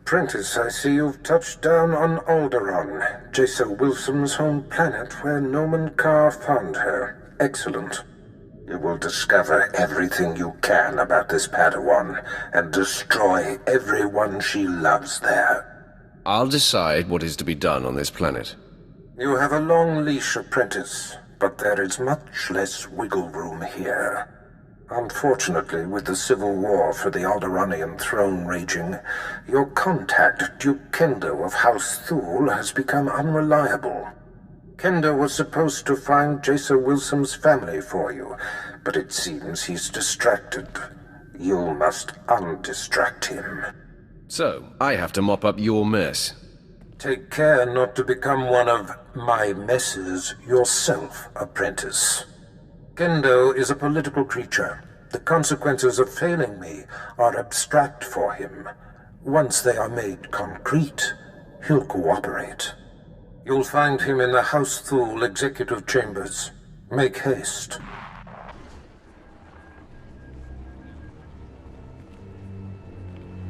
Prentice, I see you've touched down on Alderaan, Jason Wilson's home planet where Nomen Carr found her. Excellent. You will discover everything you can about this Padawan, and destroy everyone she loves there. I'll decide what is to be done on this planet. You have a long leash, apprentice, but there is much less wiggle room here. Unfortunately, with the civil war for the Alderaanian throne raging, your contact, Duke Kendo of House Thule, has become unreliable. Kendo was supposed to find Jason Wilson's family for you, but it seems he's distracted. You must undistract him. So, I have to mop up your mess. Take care not to become one of my messes yourself, apprentice. Kendo is a political creature. The consequences of failing me are abstract for him. Once they are made concrete, he'll cooperate. You'll find him in the House Thule executive chambers. Make haste.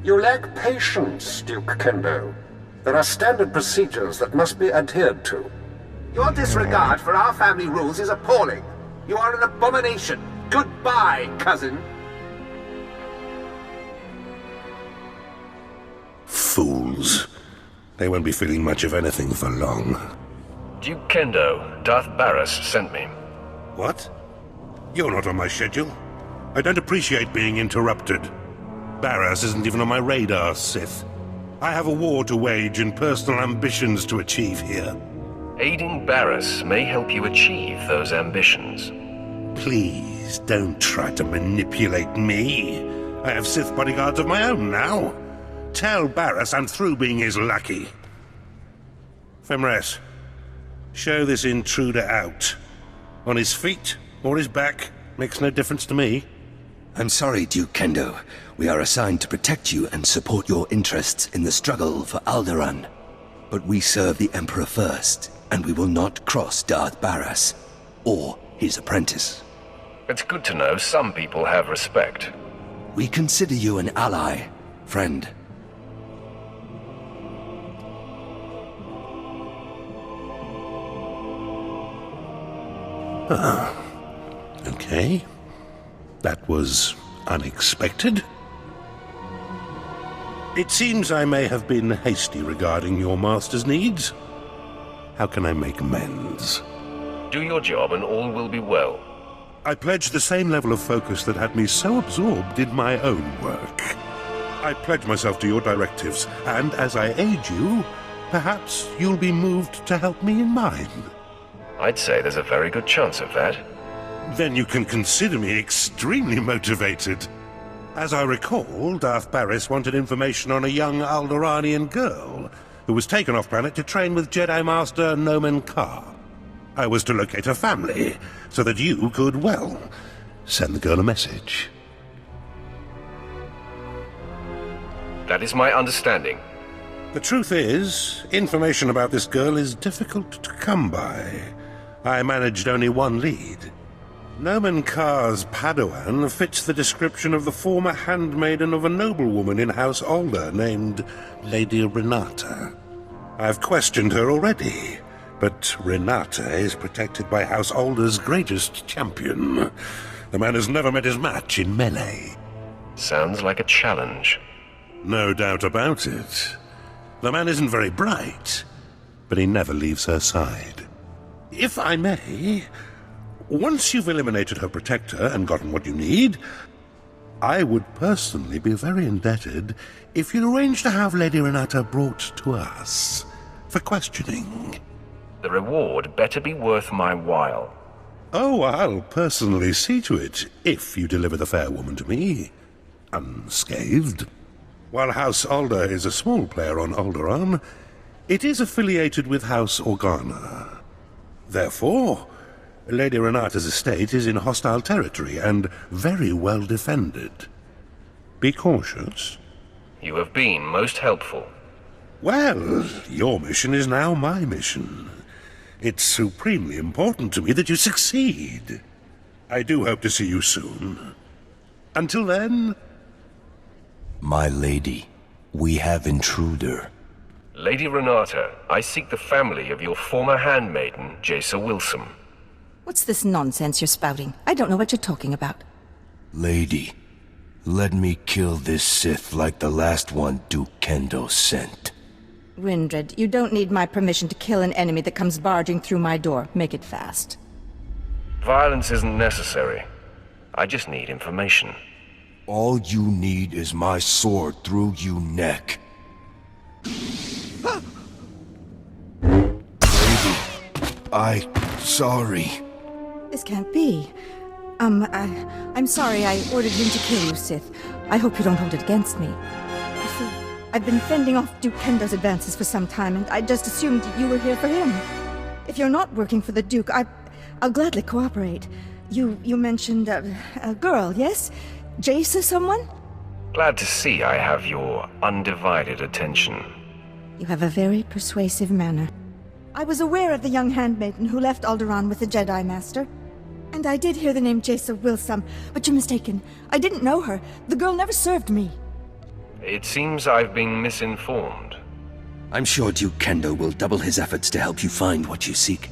You lack patience, Duke Kendo. There are standard procedures that must be adhered to. Your disregard for our family rules is appalling. You are an abomination. Goodbye, cousin. Fools. They won't be feeling much of anything for long. Duke Kendo, Darth Barris sent me. What? You're not on my schedule. I don't appreciate being interrupted. Barris isn't even on my radar, Sith. I have a war to wage and personal ambitions to achieve here. Aiding Barris may help you achieve those ambitions. Please, don't try to manipulate me. I have Sith bodyguards of my own now. Tell Barris I'm through being his lackey. Femres, show this intruder out. On his feet or his back, makes no difference to me. I'm sorry, Duke Kendo. We are assigned to protect you and support your interests in the struggle for Alderaan. But we serve the Emperor first, and we will not cross Darth Barris, or his apprentice. It's good to know some people have respect. We consider you an ally, friend. Okay. That was unexpected. It seems I may have been hasty regarding your master's needs. How can I make amends? Do your job and all will be well. I pledge the same level of focus that had me so absorbed in my own work. I pledge myself to your directives, and as I aid you, perhaps you'll be moved to help me in mine. I'd say there's a very good chance of that. Then you can consider me extremely motivated. As I recall, Darth Barris wanted information on a young Alderaanian girl who was taken off-planet to train with Jedi Master Nomen Carr. I was to locate her family, so that you could, well, send the girl a message. That is my understanding. The truth is, information about this girl is difficult to come by. I managed only one lead. Nomen Carr's Padawan fits the description of the former handmaiden of a noblewoman in House Alder named Lady Renata. I've questioned her already, but Renata is protected by House Alder's greatest champion. The man has never met his match in melee. Sounds like a challenge. No doubt about it. The man isn't very bright, but he never leaves her side. If I may, once you've eliminated her protector and gotten what you need, I would personally be very indebted if you'd arrange to have Lady Renata brought to us for questioning. The reward better be worth my while. Oh, I'll personally see to it, if you deliver the fair woman to me, unscathed. While House Alder is a small player on Alderaan, it is affiliated with House Organa. Therefore, Lady Renata's estate is in hostile territory and very well defended. Be cautious. You have been most helpful. Well, your mission is now my mission. It's supremely important to me that you succeed. I do hope to see you soon. Until then... My lady, We have intruder. Lady Renata, I seek the family of your former handmaiden, Jaisa Wilson. What's this nonsense you're spouting? I don't know what you're talking about. Lady, let me kill this Sith like the last one Duke Kendo sent. Windred, you don't need my permission to kill an enemy that comes barging through my door. Make it fast. Violence isn't necessary. I just need information. All you need is my sword through you neck. Lady, sorry. This can't be. I'm sorry I ordered him to kill you, Sith. I hope you don't hold it against me. I've been fending off Duke Kendo's advances for some time, and I just assumed you were here for him. If you're not working for the Duke, I'll gladly cooperate. You mentioned a girl, yes? Jaisa someone? Glad to see I have your undivided attention. You have a very persuasive manner. I was aware of the young handmaiden who left Alderaan with the Jedi Master. And I did hear the name Jaisa Wilson, but you're mistaken. I didn't know her. The girl never served me. It seems I've been misinformed. I'm sure Duke Kendo will double his efforts to help you find what you seek.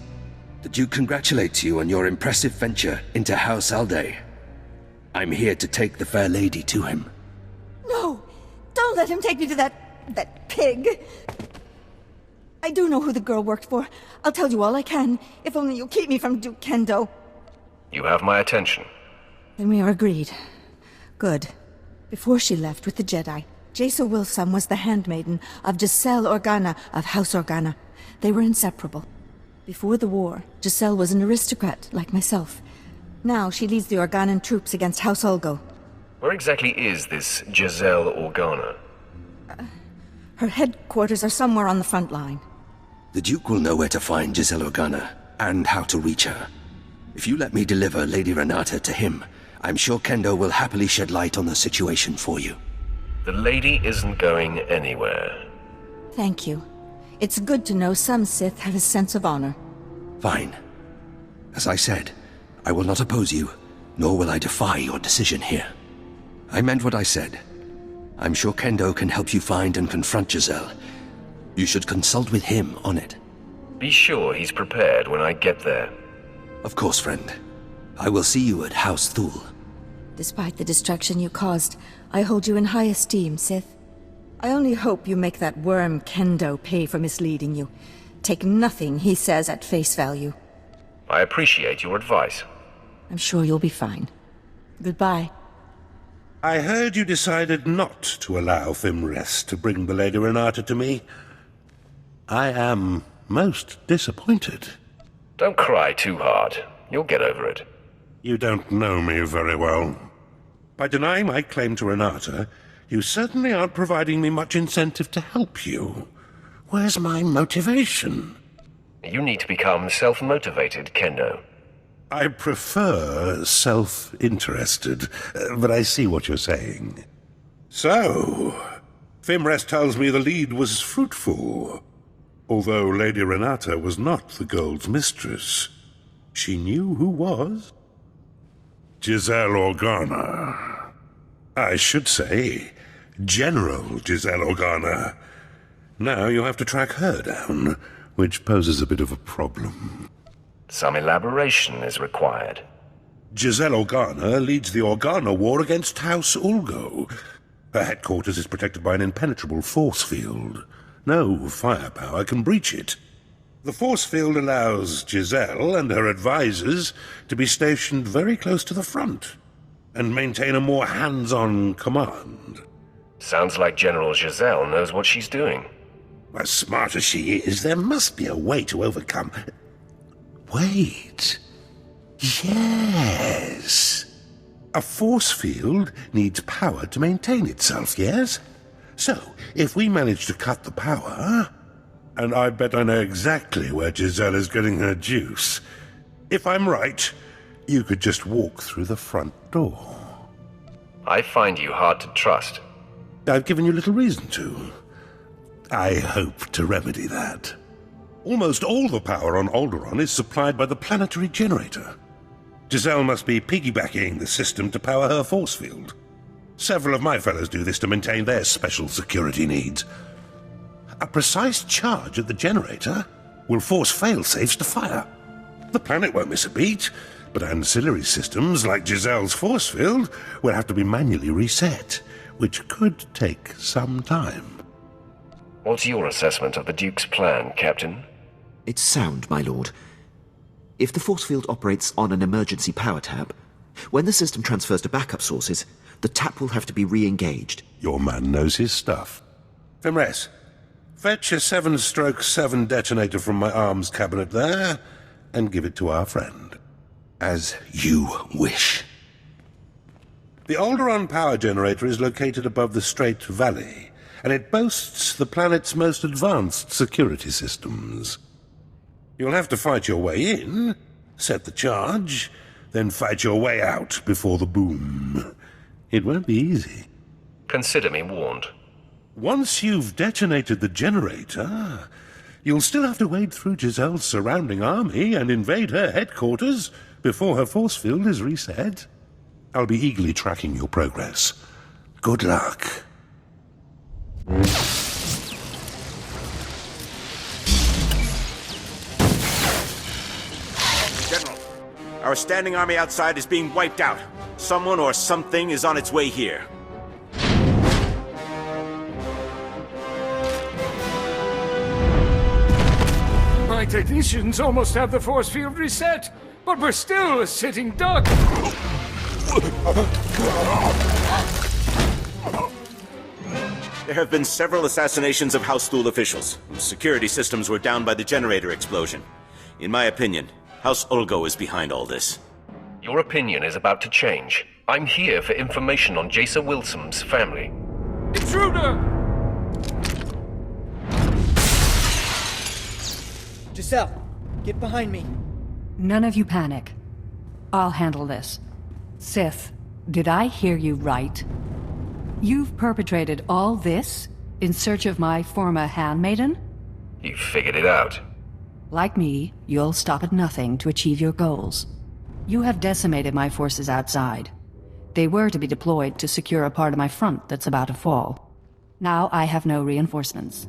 The Duke congratulates you on your impressive venture into House Alde. I'm here to take the fair lady to him. No! Don't let him take me to that pig! I do know who the girl worked for. I'll tell you all I can, if only you'll keep me from Duke Kendo. You have my attention. Then we are agreed. Good. Before she left with the Jedi, Jaisa Wilson was the handmaiden of Giselle Organa of House Organa. They were inseparable. Before the war, Giselle was an aristocrat like myself. Now she leads the Organan troops against House Ulgo. Where exactly is this Giselle Organa? Her headquarters are somewhere on the front line. The Duke will know where to find Giselle Organa, and how to reach her. If you let me deliver Lady Renata to him, I'm sure Kendo will happily shed light on the situation for you. The lady isn't going anywhere. Thank you. It's good to know some Sith have a sense of honor. Fine. As I said, I will not oppose you, nor will I defy your decision here. I meant what I said. I'm sure Kendo can help you find and confront Giselle. You should consult with him on it. Be sure he's prepared when I get there. Of course, friend. I will see you at House Thule. Despite the destruction you caused, I hold you in high esteem, Sith. I only hope you make that worm Kendo pay for misleading you. Take nothing he says at face value. I appreciate your advice. I'm sure you'll be fine. Goodbye. I heard you decided not to allow Fimrest to bring the Lady Renata to me. I am most disappointed. Don't cry too hard. You'll get over it. You don't know me very well. By denying my claim to Renata, you certainly aren't providing me much incentive to help you. Where's my motivation? You need to become self-motivated, Kendo. I prefer self-interested, but I see what you're saying. So, Fimrest tells me the lead was fruitful. Although Lady Renata was not the Gold's mistress, she knew who was. Giselle Organa. I should say, General Giselle Organa. Now you have to track her down, which poses a bit of a problem. Some elaboration is required. Giselle Organa leads the Organa War against House Ulgo. Her headquarters is protected by an impenetrable force field. No firepower can breach it. The force field allows Giselle and her advisors to be stationed very close to the front and maintain a more hands-on command. Sounds like General Giselle knows what she's doing. As smart as she is, there must be a way to overcome... Wait. Yes. A force field needs power to maintain itself, yes? So, if we manage to cut the power... And I bet I know exactly where Giselle is getting her juice. If I'm right, you could just walk through the front door. I find you hard to trust. I've given you little reason to. I hope to remedy that. Almost all the power on Alderaan is supplied by the planetary generator. Giselle must be piggybacking the system to power her force field. Several of my fellows do this to maintain their special security needs. A precise charge at the generator will force fail-safes to fire. The planet won't miss a beat, but ancillary systems like Giselle's force field will have to be manually reset, which could take some time. What's your assessment of the Duke's plan, Captain? It's sound, my lord. If the force field operates on an emergency power tap, when the system transfers to backup sources, the tap will have to be re-engaged. Your man knows his stuff. Fimres, fetch a 7/7 detonator from my arms cabinet there, and give it to our friend. As you wish. The Alderaan power generator is located above the Strait Valley, and it boasts the planet's most advanced security systems. You'll have to fight your way in, set the charge, then fight your way out before the boom. It won't be easy. Consider me warned. Once you've detonated the generator, you'll still have to wade through Giselle's surrounding army and invade her headquarters before her force field is reset. I'll be eagerly tracking your progress. Good luck. General, our standing army outside is being wiped out. Someone or something is on its way here. My technicians almost have the force field reset, but we're still a sitting duck. There have been several assassinations of House Thule officials, whose security systems were down by the generator explosion. In my opinion, House Ulgo is behind all this. Your opinion is about to change. I'm here for information on Jason Wilson's family. Intruder! Giselle, get behind me. None of you panic. I'll handle this. Sith, did I hear you right? You've perpetrated all this in search of my former handmaiden? You figured it out. Like me, you'll stop at nothing to achieve your goals. You have decimated my forces outside. They were to be deployed to secure a part of my front that's about to fall. Now I have no reinforcements.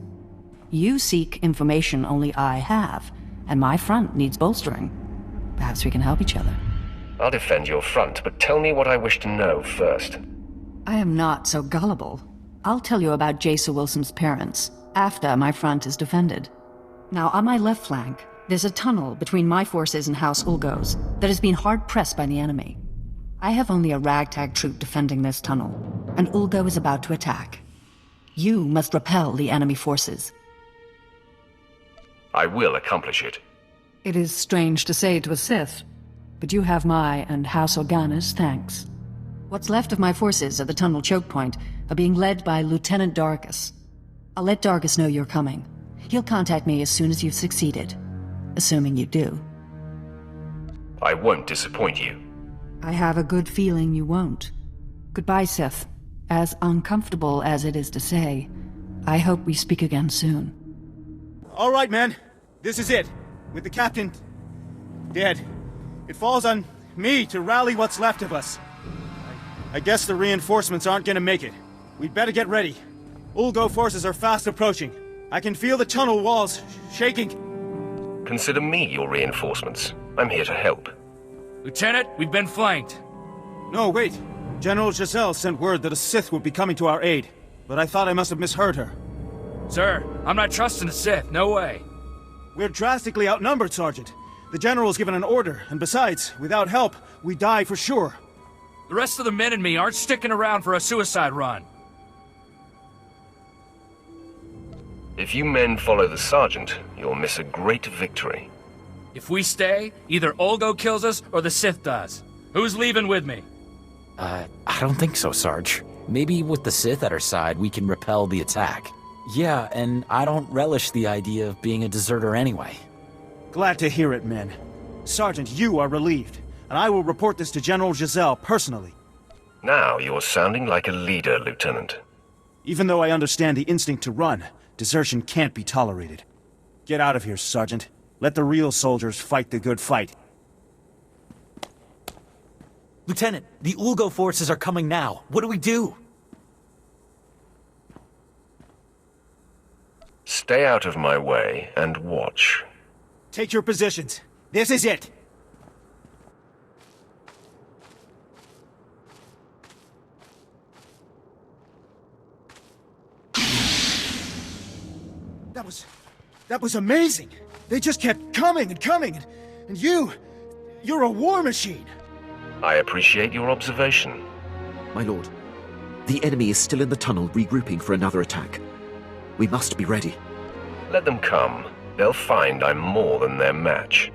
You seek information only I have, and my front needs bolstering. Perhaps we can help each other. I'll defend your front, but tell me what I wish to know first. I am not so gullible. I'll tell you about Jason Wilson's parents, after my front is defended. Now, on my left flank, there's a tunnel between my forces and House Ulgo's that has been hard-pressed by the enemy. I have only a ragtag troop defending this tunnel, and Ulgo is about to attack. You must repel the enemy forces. I will accomplish it. It is strange to say to a Sith, but you have my and House Organa's thanks. What's left of my forces at the tunnel choke point are being led by Lieutenant Darkus. I'll let Darkus know you're coming. He'll contact me as soon as you've succeeded. Assuming you do. I won't disappoint you. I have a good feeling you won't. Goodbye, Sith. As uncomfortable as it is to say, I hope we speak again soon. All right, men. This is it. With the captain dead, it falls on me to rally what's left of us. I guess the reinforcements aren't gonna make it. We'd better get ready. Ulgo forces are fast approaching. I can feel the tunnel walls shaking. Consider me your reinforcements. I'm here to help. Lieutenant, we've been flanked. No, wait. General Giselle sent word that a Sith would be coming to our aid, but I thought I must have misheard her. Sir, I'm not trusting the Sith, no way. We're drastically outnumbered, Sergeant. The General's given an order, and besides, without help, we die for sure. The rest of the men and me aren't sticking around for a suicide run. If you men follow the Sergeant, you'll miss a great victory. If we stay, either Ulgo kills us or the Sith does. Who's leaving with me? I don't think so, Sarge. Maybe with the Sith at our side, we can repel the attack. Yeah, and I don't relish the idea of being a deserter anyway. Glad to hear it, men. Sergeant, you are relieved, and I will report this to General Giselle personally. Now you're sounding like a leader, Lieutenant. Even though I understand the instinct to run, desertion can't be tolerated. Get out of here, Sergeant. Let the real soldiers fight the good fight. Lieutenant, the Ulgo forces are coming now. What do we do? Stay out of my way and watch. Take your positions. This is it. That was amazing. They just kept coming and coming, and you're a war machine. I appreciate your observation. My lord, the enemy is still in the tunnel regrouping for another attack. We must be ready. Let them come. They'll find I'm more than their match.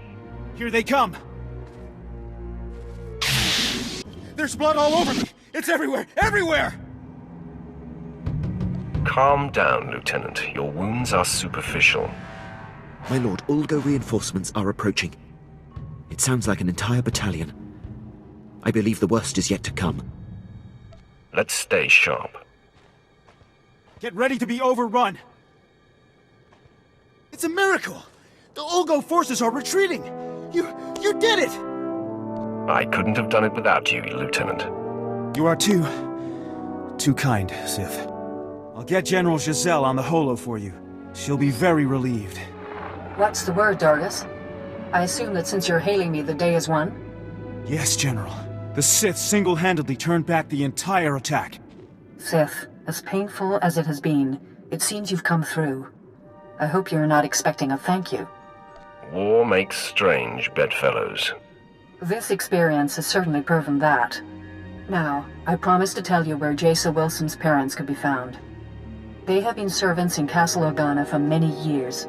Here they come. There's blood all over me. It's everywhere, everywhere! Calm down, Lieutenant. Your wounds are superficial. My lord, Ulgo reinforcements are approaching. It sounds like an entire battalion. I believe the worst is yet to come. Let's stay sharp. Get ready to be overrun. It's a miracle! The Ulgo forces are retreating! You did it! I couldn't have done it without you, Lieutenant. You are too kind, Sith. I'll get General Giselle on the holo for you. She'll be very relieved. What's the word, Dargus? I assume that since you're hailing me, the day is won? Yes, General. The Sith single-handedly turned back the entire attack. Sith, as painful as it has been, it seems you've come through. I hope you're not expecting a thank you. War makes strange bedfellows. This experience has certainly proven that. Now, I promise to tell you where Jaisa Wilson's parents could be found. They have been servants in Castle Organa for many years.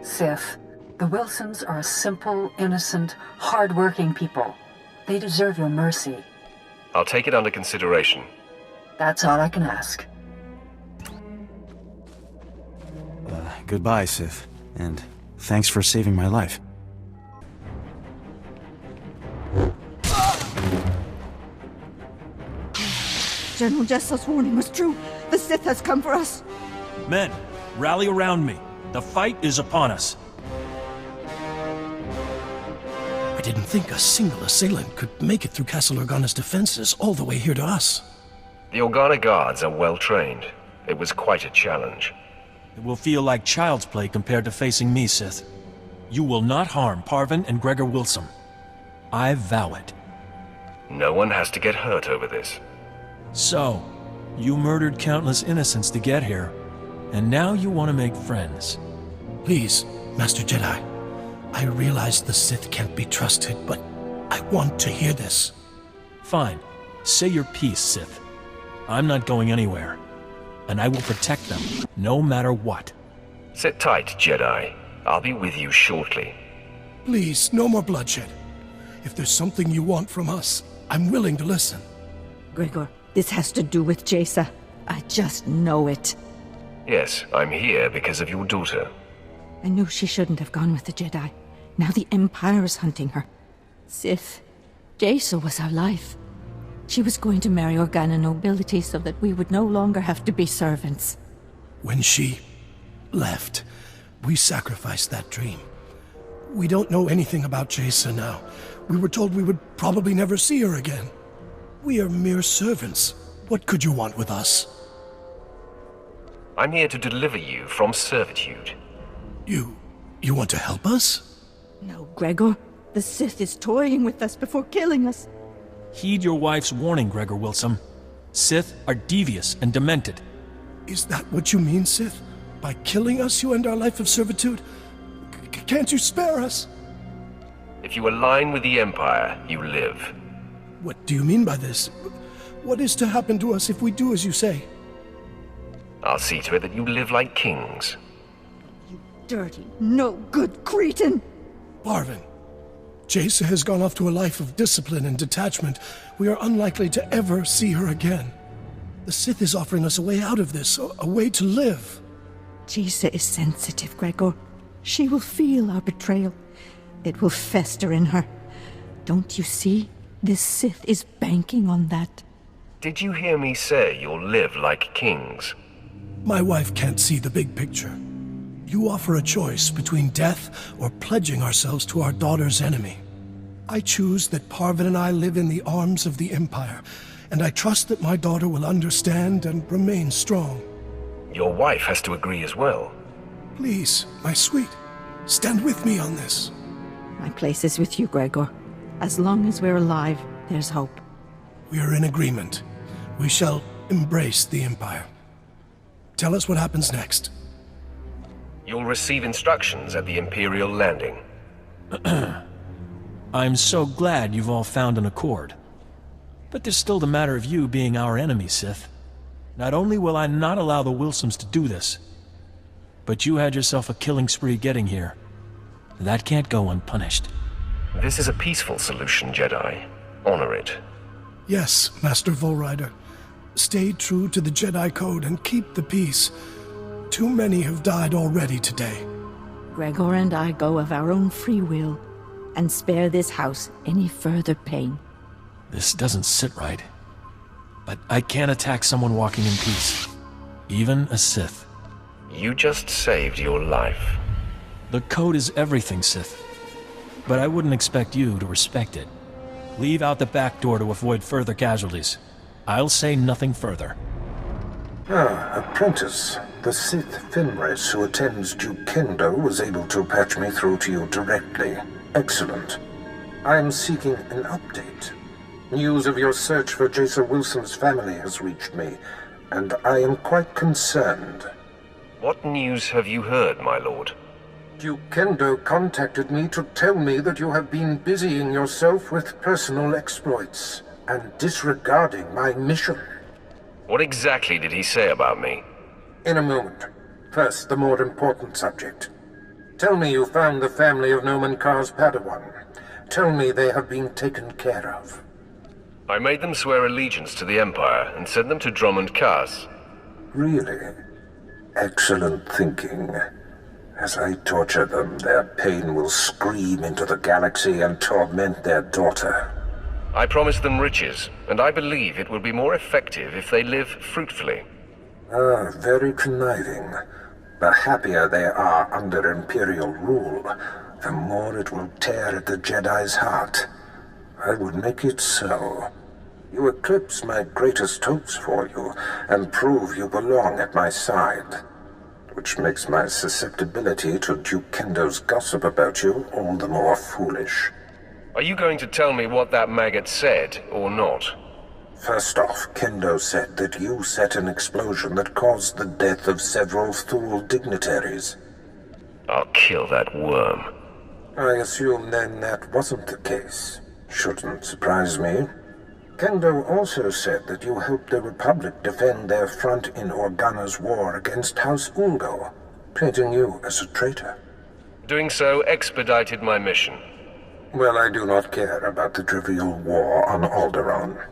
Sith, the Wilsons are a simple, innocent, hard-working people. They deserve your mercy. I'll take it under consideration. That's all I can ask. Goodbye, Sith. And thanks for saving my life. General Jessel's warning was true. The Sith has come for us. Men, rally around me. The fight is upon us. I didn't think a single assailant could make it through Castle Organa's defenses all the way here to us. The Organa guards are well trained. It was quite a challenge. It will feel like child's play compared to facing me, Sith. You will not harm Parvin and Gregor Wilson. I vow it. No one has to get hurt over this. So, you murdered countless innocents to get here, and now you want to make friends. Please, Master Jedi. I realize the Sith can't be trusted, but I want to hear this. Fine. Say your piece, Sith. I'm not going anywhere. And I will protect them, no matter what. Sit tight, Jedi. I'll be with you shortly. Please, no more bloodshed. If there's something you want from us, I'm willing to listen. Gregor, this has to do with Jaisa. I just know it. Yes, I'm here because of your daughter. I knew she shouldn't have gone with the Jedi. Now the Empire is hunting her. Sith, Jaisa was our life. She was going to marry Organa nobility so that we would no longer have to be servants. When she left, we sacrificed that dream. We don't know anything about Jaisa now. We were told we would probably never see her again. We are mere servants. What could you want with us? I'm here to deliver you from servitude. You want to help us? No, Gregor. The Sith is toying with us before killing us. Heed your wife's warning, Gregor Wilson. Sith are devious and demented. Is that what you mean, Sith? By killing us, you end our life of servitude? Can't you spare us? If you align with the Empire, you live. What do you mean by this? What is to happen to us if we do as you say? I'll see to it that you live like kings. You dirty, no-good cretin! Parvin, Jaisa has gone off to a life of discipline and detachment. We are unlikely to ever see her again. The Sith is offering us a way out of this, a way to live. Jaisa is sensitive, Gregor. She will feel our betrayal. It will fester in her. Don't you see? This Sith is banking on that. Did you hear me say you'll live like kings? My wife can't see the big picture. You offer a choice between death or pledging ourselves to our daughter's enemy. I choose that Parvin and I live in the arms of the Empire, and I trust that my daughter will understand and remain strong. Your wife has to agree as well. Please, my sweet, stand with me on this. My place is with you, Gregor. As long as we're alive, there's hope. We are in agreement. We shall embrace the Empire. Tell us what happens next. You'll receive instructions at the Imperial landing. I'm so glad you've all found an accord. But there's still the matter of you being our enemy, Sith. Not only will I not allow the Wilsons to do this, but you had yourself a killing spree getting here. That can't go unpunished. This is a peaceful solution, Jedi. Honor it. Yes, Master Volrider. Stay true to the Jedi Code and keep the peace. Too many have died already today. Gregor and I go of our own free will, and spare this house any further pain. This doesn't sit right. But I can't attack someone walking in peace. Even a Sith. You just saved your life. The Code is everything, Sith. But I wouldn't expect you to respect it. Leave out the back door to avoid further casualties. I'll say nothing further. Apprentice. The Sith Fenris who attends Duke Kendo was able to patch me through to you directly. Excellent. I am seeking an update. News of your search for Jason Wilson's family has reached me, and I am quite concerned. What news have you heard, my lord? Duke Kendo contacted me to tell me that you have been busying yourself with personal exploits and disregarding my mission. What exactly did he say about me? In a moment. First, the more important subject. Tell me you found the family of Nomen Kar's Padawan. Tell me they have been taken care of. I made them swear allegiance to the Empire and sent them to Drummond Kaas. Really? Excellent thinking. As I torture them, their pain will scream into the galaxy and torment their daughter. I promised them riches, and I believe it will be more effective if they live fruitfully. Very conniving. The happier they are under Imperial rule, the more it will tear at the Jedi's heart. I would make it so. You eclipse my greatest hopes for you, and prove you belong at my side. Which makes my susceptibility to Duke Kendo's gossip about you all the more foolish. Are you going to tell me what that maggot said, or not? First off, Kendo said that you set an explosion that caused the death of several Thule dignitaries. I'll kill that worm. I assume then that wasn't the case. Shouldn't surprise me. Kendo also said that you helped the Republic defend their front in Organa's war against House Ulgo, painting you as a traitor. Doing so expedited my mission. Well, I do not care about the trivial war on Alderaan.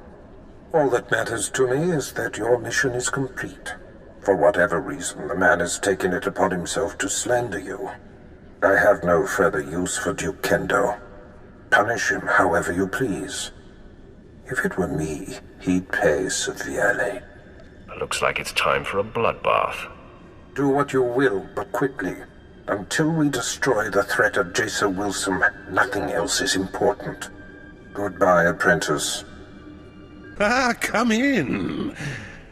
All that matters to me is that your mission is complete. For whatever reason, the man has taken it upon himself to slander you. I have no further use for Duke Kendo. Punish him however you please. If it were me, he'd pay severely. Looks like it's time for a bloodbath. Do what you will, but quickly. Until we destroy the threat of Jason Wilson, nothing else is important. Goodbye, apprentice. Come in.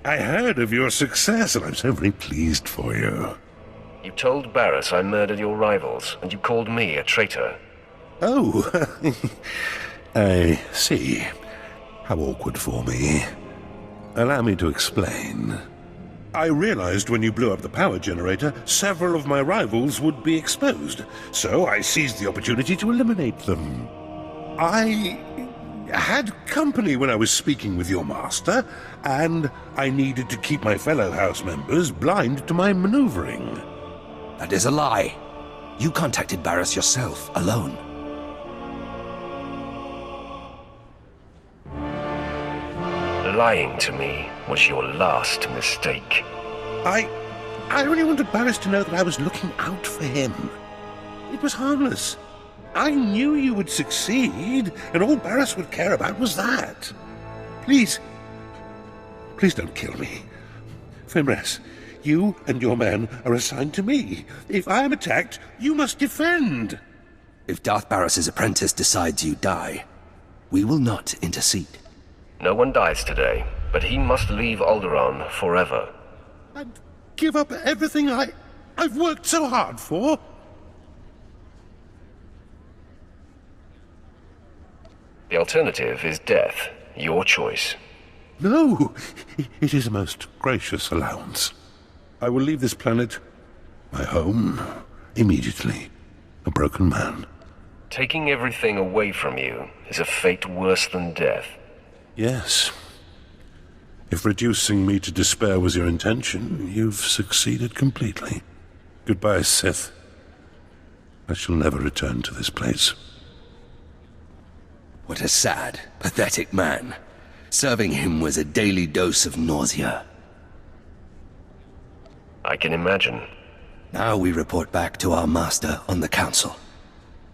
I heard of your success, and I'm so very pleased for you. You told Barris I murdered your rivals, and you called me a traitor. Oh, I see. How awkward for me. Allow me to explain. I realized when you blew up the power generator, several of my rivals would be exposed, so I seized the opportunity to eliminate them. I had company when I was speaking with your master, and I needed to keep my fellow house members blind to my maneuvering. That is a lie. You contacted Barris yourself, alone. Lying to me was your last mistake. I only wanted Barris to know that I was looking out for him. It was harmless. I knew you would succeed, and all Barris would care about was that. Please don't kill me. Fenris, you and your men are assigned to me. If I am attacked, you must defend. If Darth Barris' apprentice decides you die, we will not intercede. No one dies today, but he must leave Alderaan forever. And give up everything I've worked so hard for? The alternative is death. Your choice. No, it is a most gracious allowance. I will leave this planet, my home, immediately, a broken man. Taking everything away from you is a fate worse than death. Yes. If reducing me to despair was your intention, you've succeeded completely. Goodbye, Sith. I shall never return to this place. What a sad, pathetic man. Serving him was a daily dose of nausea. I can imagine. Now we report back to our master on the Council.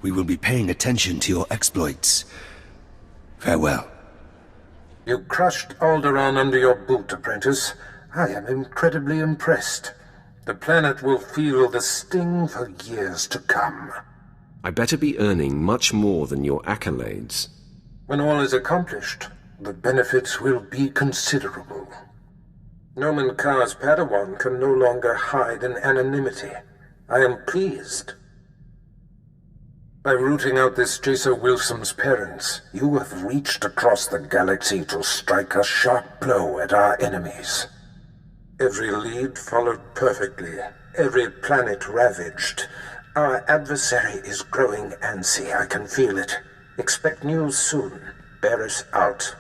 We will be paying attention to your exploits. Farewell. You crushed Alderaan under your boot, apprentice. I am incredibly impressed. The planet will feel the sting for years to come. I better be earning much more than your accolades. When all is accomplished, the benefits will be considerable. Nomen Karr's Padawan can no longer hide in anonymity. I am pleased. By rooting out this Jace Wilson's parents, you have reached across the galaxy to strike a sharp blow at our enemies. Every lead followed perfectly, every planet ravaged. Our adversary is growing antsy, I can feel it. Expect news soon. Barris out.